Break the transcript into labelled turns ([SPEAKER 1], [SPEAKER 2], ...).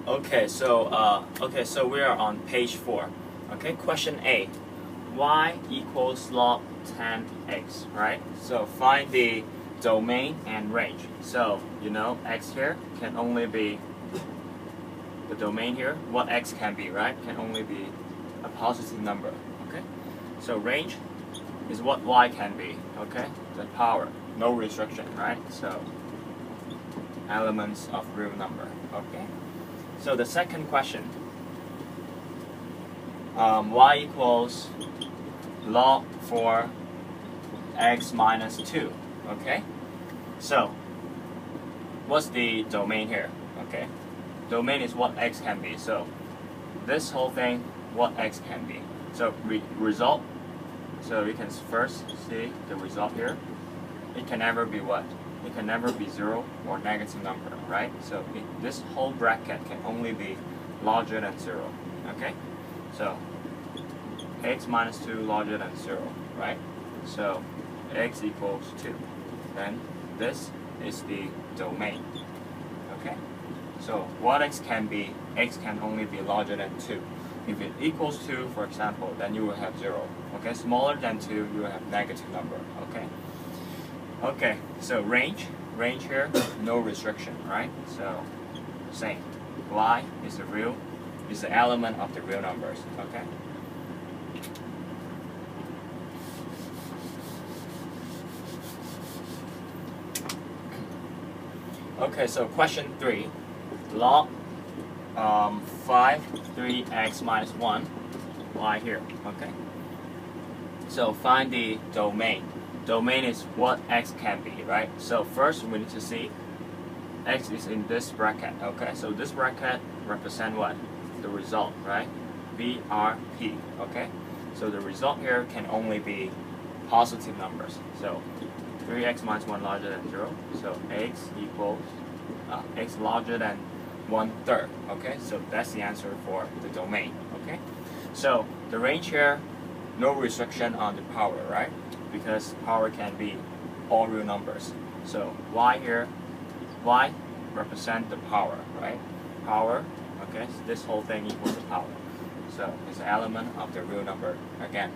[SPEAKER 1] Okay, so we are on page 4. Okay, question A. Y equals log 10x, right? So find the domain and range. So you know x here can only be the domain here. What x can be, right? Can only be a positive number. Okay. So range is what y can be. Okay. The power, no restriction, right? So elements of real number. Okay. So the second question. Y equals log 4 x minus 2. Okay. So what's the domain here? Okay. Domain is what x can be. So this whole thing, what x can be. So result. So you can first see the result here. It can never be what? It can never be 0 or negative number, right? So this whole bracket can only be larger than 0. Okay. So x minus 2 larger than 0, right? So x equals 2. Then this is the domain. Okay. So what x can be? X can only be larger than 2. If it equals 2, for example, then you will have 0. Okay. Smaller than 2, you will have negative number. Okay. Okay. So range here, no restriction, right? So same. Y is the element of the real numbers. Okay. Okay, so question 3, log 5 3x minus 1, y here. Okay. So find the domain. Domain is what x can be, right? So first we need to see x is in this bracket. Okay, so this bracket represent what? The result, right? BRP. Okay. So the result here can only be positive numbers. So 3x minus 1 larger than 0. So x equals x larger than 1/3. Okay, so that's the answer for the domain. Okay, so the range here, no restriction on the power, right? Because power can be all real numbers. So y here, y represent the power, right? Power. Okay, so this whole thing equals the power. So it's an element of the real number again.